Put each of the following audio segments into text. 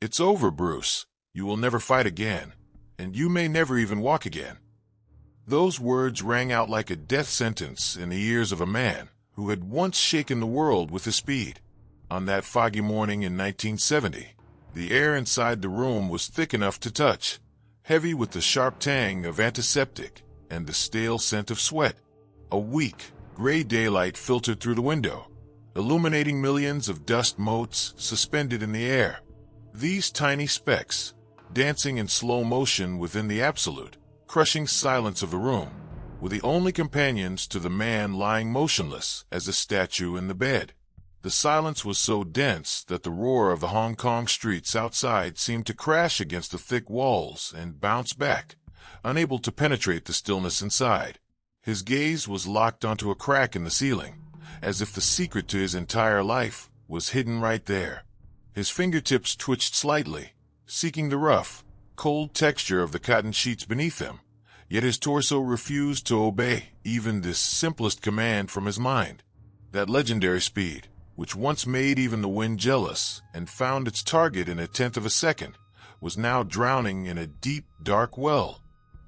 "It's over, Bruce. You will never fight again, and you may never even walk again." Those words rang out like a death sentence in the ears of a man who had once shaken the world with his speed. On that foggy morning in 1970, the air inside the room was thick enough to touch, heavy with the sharp tang of antiseptic and the stale scent of sweat. A weak, gray daylight filtered through the window, illuminating millions of dust motes suspended in the air. These tiny specks, dancing in slow motion within the absolute, crushing silence of the room, were the only companions to the man lying motionless as a statue in the bed. The silence was so dense that the roar of the Hong Kong streets outside seemed to crash against the thick walls and bounce back, unable to penetrate the stillness inside. His gaze was locked onto a crack in the ceiling, as if the secret to his entire life was hidden right there. His fingertips twitched slightly, seeking the rough, cold texture of the cotton sheets beneath him, yet his torso refused to obey even this simplest command from his mind. That legendary speed, which once made even the wind jealous and found its target in a tenth of a second, was now drowning in a deep, dark well.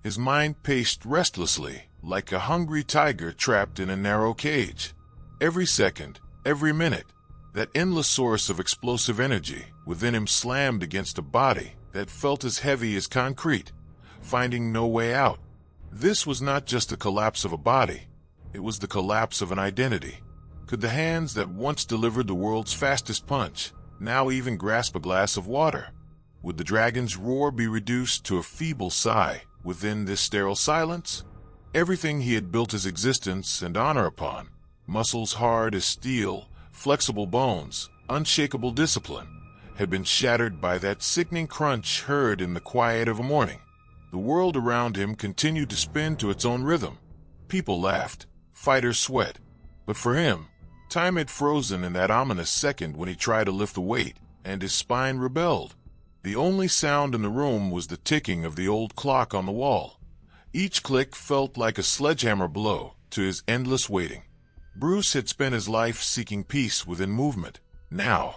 His mind paced restlessly, like a hungry tiger trapped in a narrow cage. Every second, every minute, that endless source of explosive energy within him slammed against a body that felt as heavy as concrete, finding no way out. This was not just the collapse of a body, it was the collapse of an identity. Could the hands that once delivered the world's fastest punch now even grasp a glass of water? Would the dragon's roar be reduced to a feeble sigh within this sterile silence? Everything he had built his existence and honor upon, muscles hard as steel, flexible bones, unshakable discipline, had been shattered by that sickening crunch heard in the quiet of a morning. The world around him continued to spin to its own rhythm. People laughed, fighters sweat, but for him, time had frozen in that ominous second when he tried to lift the weight, and his spine rebelled. The only sound in the room was the ticking of the old clock on the wall. Each click felt like a sledgehammer blow to his endless waiting. Bruce had spent his life seeking peace within movement. Now,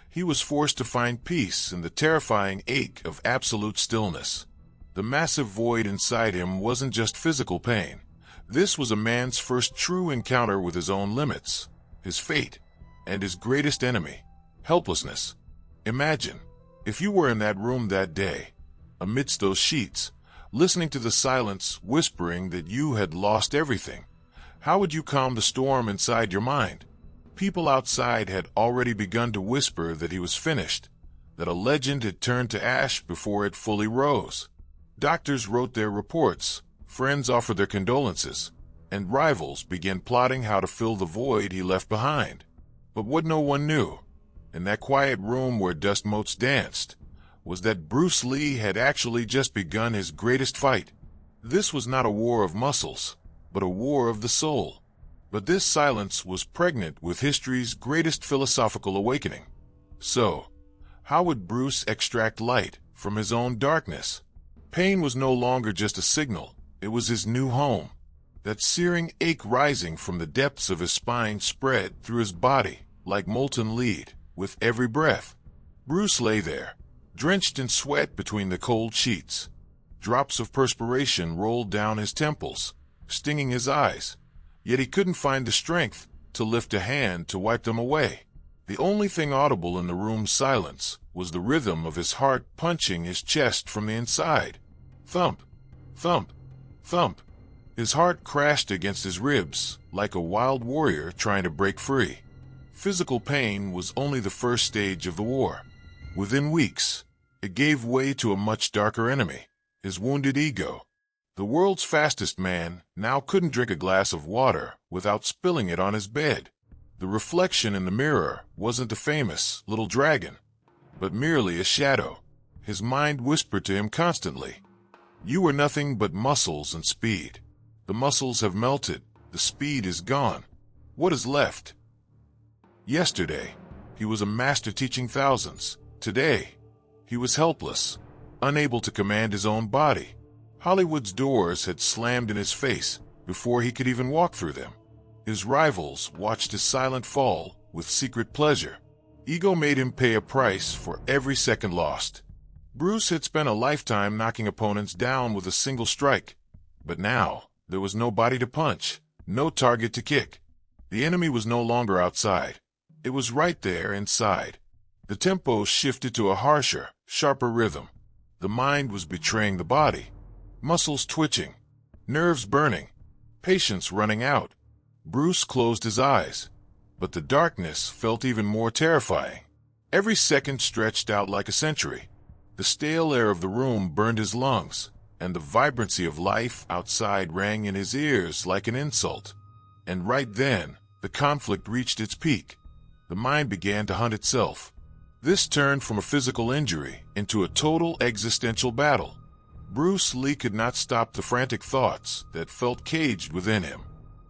he was forced to find peace in the terrifying ache of absolute stillness. The massive void inside him wasn't just physical pain. This was a man's first true encounter with his own limits, his fate, and his greatest enemy, helplessness. Imagine, if you were in that room that day, amidst those sheets, listening to the silence whispering that you had lost everything. How would you calm the storm inside your mind? People outside had already begun to whisper that he was finished, that a legend had turned to ash before it fully rose. Doctors wrote their reports, friends offered their condolences, and rivals began plotting how to fill the void he left behind. But what no one knew, in that quiet room where dust motes danced, was that Bruce Lee had actually just begun his greatest fight. This was not a war of muscles, but a war of the soul. But this silence was pregnant with history's greatest philosophical awakening. So, how would Bruce extract light from his own darkness? Pain was no longer just a signal, it was his new home. That searing ache rising from the depths of his spine spread through his body like molten lead with every breath. Bruce lay there, drenched in sweat between the cold sheets. Drops of perspiration rolled down his temples, stinging his eyes, yet he couldn't find the strength to lift a hand to wipe them away. The only thing audible in the room's silence was the rhythm of his heart punching his chest from the inside. Thump, thump, thump. His heart crashed against his ribs like a wild warrior trying to break free. Physical pain was only the first stage of the war. Within weeks, it gave way to a much darker enemy, his wounded ego. The world's fastest man now couldn't drink a glass of water without spilling it on his bed. The reflection in the mirror wasn't the famous little dragon, but merely a shadow. His mind whispered to him constantly, "You are nothing but muscles and speed. The muscles have melted, the speed is gone. What is left?" Yesterday, he was a master teaching thousands. Today, he was helpless, unable to command his own body. Hollywood's doors had slammed in his face before he could even walk through them. His rivals watched his silent fall with secret pleasure. Ego made him pay a price for every second lost. Bruce had spent a lifetime knocking opponents down with a single strike, but now there was no body to punch, no target to kick. The enemy was no longer outside. It was right there inside. The tempo shifted to a harsher, sharper rhythm. The mind was betraying the body. Muscles twitching, nerves burning, patience running out. Bruce closed his eyes, but the darkness felt even more terrifying. Every second stretched out like a century. The stale air of the room burned his lungs, and the vibrancy of life outside rang in his ears like an insult. And right then, the conflict reached its peak. The mind began to hunt itself. This turned from a physical injury into a total existential battle. Bruce Lee could not stop the frantic thoughts that felt caged within him.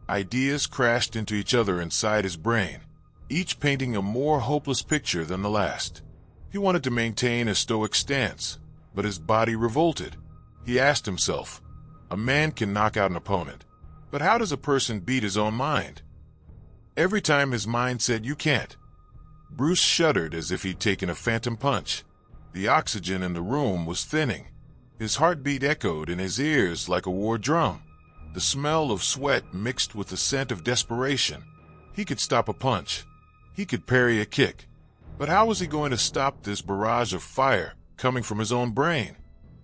Ideas crashed into each other inside his brain, each painting a more hopeless picture than the last. He wanted to maintain a stoic stance, but his body revolted. He asked himself, a man can knock out an opponent, but how does a person beat his own mind? Every time his mind said, you can't, Bruce shuddered as if he'd taken a phantom punch. The oxygen in the room was thinning. His heartbeat echoed in his ears like a war drum. The smell of sweat mixed with the scent of desperation. He could stop a punch. He could parry a kick. But how was he going to stop this barrage of fire coming from his own brain?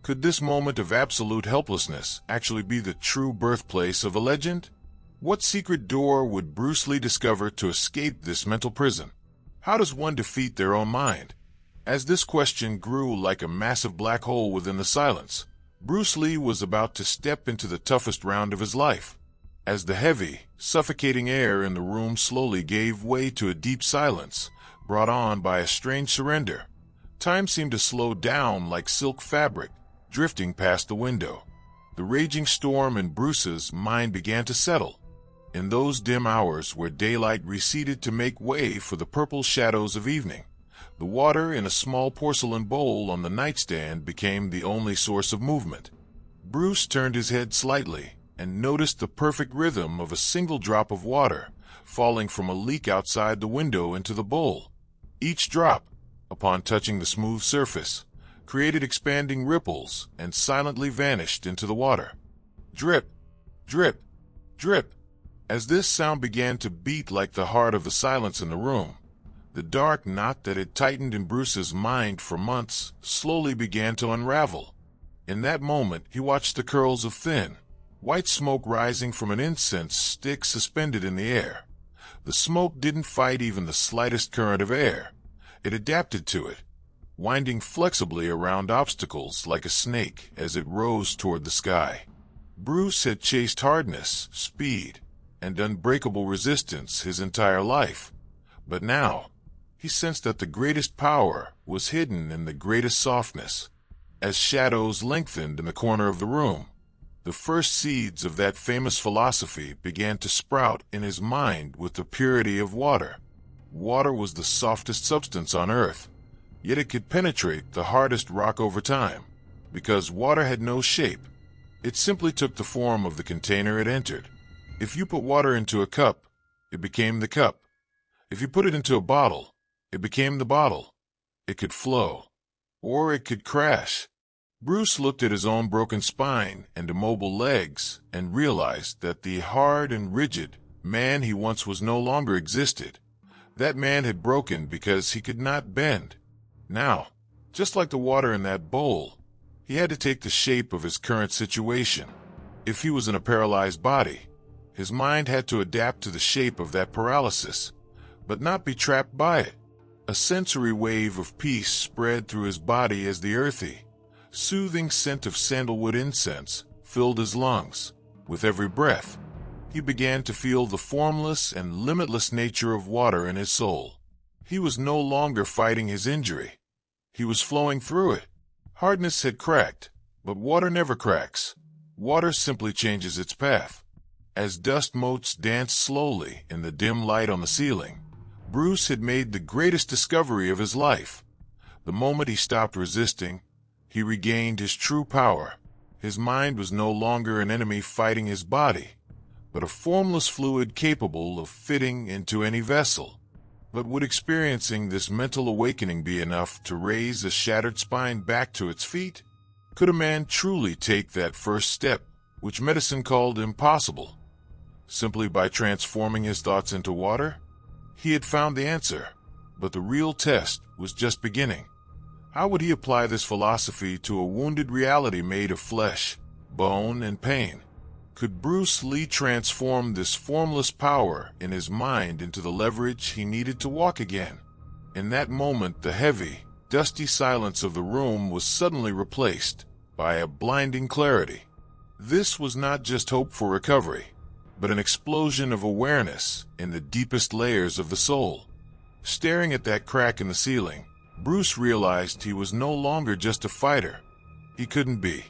Could this moment of absolute helplessness actually be the true birthplace of a legend? What secret door would Bruce Lee discover to escape this mental prison? How does one defeat their own mind? As this question grew like a massive black hole within the silence, Bruce Lee was about to step into the toughest round of his life. As the heavy, suffocating air in the room slowly gave way to a deep silence, brought on by a strange surrender, time seemed to slow down like silk fabric, drifting past the window. The raging storm in Bruce's mind began to settle. In those dim hours where daylight receded to make way for the purple shadows of evening, the water in a small porcelain bowl on the nightstand became the only source of movement. Bruce turned his head slightly and noticed the perfect rhythm of a single drop of water falling from a leak outside the window into the bowl. Each drop, upon touching the smooth surface, created expanding ripples and silently vanished into the water. Drip, drip, drip. As this sound began to beat like the heart of the silence in the room, the dark knot that had tightened in Bruce's mind for months slowly began to unravel. In that moment, he watched the curls of thin, white smoke rising from an incense stick suspended in the air. The smoke didn't fight even the slightest current of air. It adapted to it, winding flexibly around obstacles like a snake as it rose toward the sky. Bruce had chased hardness, speed, and unbreakable resistance his entire life, but now he sensed that the greatest power was hidden in the greatest softness. As shadows lengthened in the corner of the room, the first seeds of that famous philosophy began to sprout in his mind with the purity of water. Water was the softest substance on earth, yet it could penetrate the hardest rock over time. Because water had no shape, it simply took the form of the container it entered. If you put water into a cup, it became the cup. If you put it into a bottle, it became the bottle. It could flow, or it could crash. Bruce looked at his own broken spine and immobile legs and realized that the hard and rigid man he once was no longer existed. That man had broken because he could not bend. Now, just like the water in that bowl, he had to take the shape of his current situation. If he was in a paralyzed body, his mind had to adapt to the shape of that paralysis, but not be trapped by it. A sensory wave of peace spread through his body as the earthy, soothing scent of sandalwood incense filled his lungs. With every breath, he began to feel the formless and limitless nature of water in his soul. He was no longer fighting his injury. He was flowing through it. Hardness had cracked, but water never cracks. Water simply changes its path. As dust motes danced slowly in the dim light on the ceiling, Bruce had made the greatest discovery of his life. The moment he stopped resisting, he regained his true power. His mind was no longer an enemy fighting his body, but a formless fluid capable of fitting into any vessel. But would experiencing this mental awakening be enough to raise a shattered spine back to its feet? Could a man truly take that first step, which medicine called impossible, simply by transforming his thoughts into water? He had found the answer, but the real test was just beginning. How would he apply this philosophy to a wounded reality made of flesh, bone, and pain? Could Bruce Lee transform this formless power in his mind into the leverage he needed to walk again? In that moment, the heavy, dusty silence of the room was suddenly replaced by a blinding clarity. This was not just hope for recovery, but an explosion of awareness in the deepest layers of the soul. Staring at that crack in the ceiling, Bruce realized he was no longer just a fighter. He couldn't be.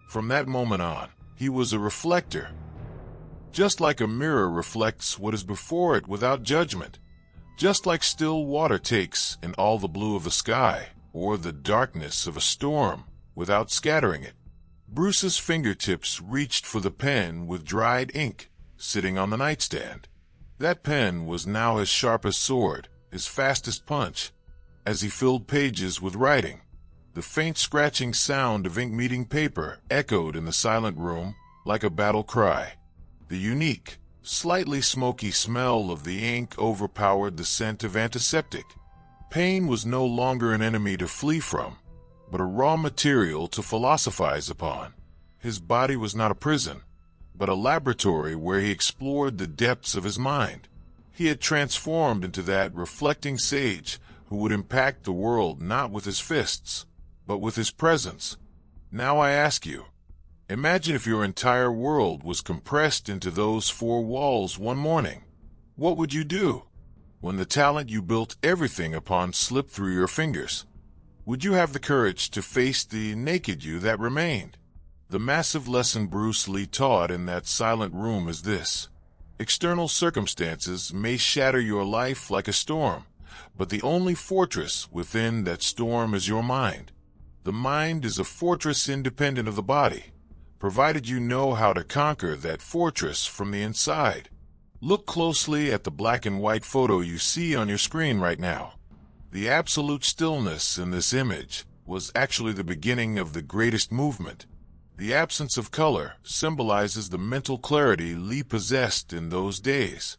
From that moment on, he was a reflector. Just like a mirror reflects what is before it without judgment. Just like still water takes in all the blue of the sky, or the darkness of a storm, without scattering it. Bruce's fingertips reached for the pen with dried ink, sitting on the nightstand. That pen was now his sharpest sword, his fastest punch. As he filled pages with writing, the faint scratching sound of ink meeting paper echoed in the silent room like a battle cry. The unique, slightly smoky smell of the ink overpowered the scent of antiseptic. Pain was no longer an enemy to flee from, but a raw material to philosophize upon. His body was not a prison, but a laboratory where he explored the depths of his mind. He had transformed into that reflecting sage who would impact the world not with his fists, but with his presence. Now I ask you, imagine if your entire world was compressed into those four walls one morning. What would you do? When the talent you built everything upon slipped through your fingers, would you have the courage to face the naked you that remained? The massive lesson Bruce Lee taught in that silent room is this: external circumstances may shatter your life like a storm, but the only fortress within that storm is your mind. The mind is a fortress independent of the body, provided you know how to conquer that fortress from the inside. Look closely at the black and white photo you see on your screen right now. The absolute stillness in this image was actually the beginning of the greatest movement. The absence of color symbolizes the mental clarity Lee possessed in those days.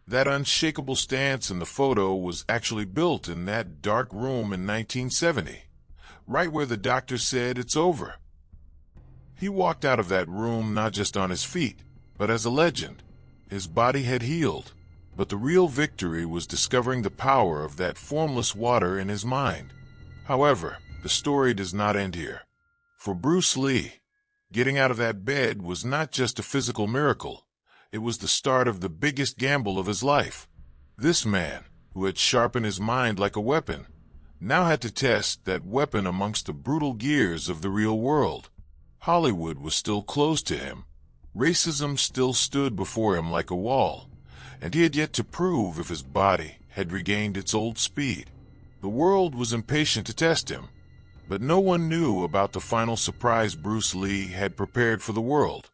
That unshakable stance in the photo was actually built in that dark room in 1970. Right where the doctor said it's over. He walked out of that room not just on his feet, but as a legend. His body had healed, but the real victory was discovering the power of that formless water in his mind. However, the story does not end here. For Bruce Lee, getting out of that bed was not just a physical miracle. It was the start of the biggest gamble of his life. This man, who had sharpened his mind like a weapon, now had to test that weapon amongst the brutal gears of the real world. Hollywood was still closed to him. Racism still stood before him like a wall, and he had yet to prove if his body had regained its old speed. The world was impatient to test him, but no one knew about the final surprise Bruce Lee had prepared for the world.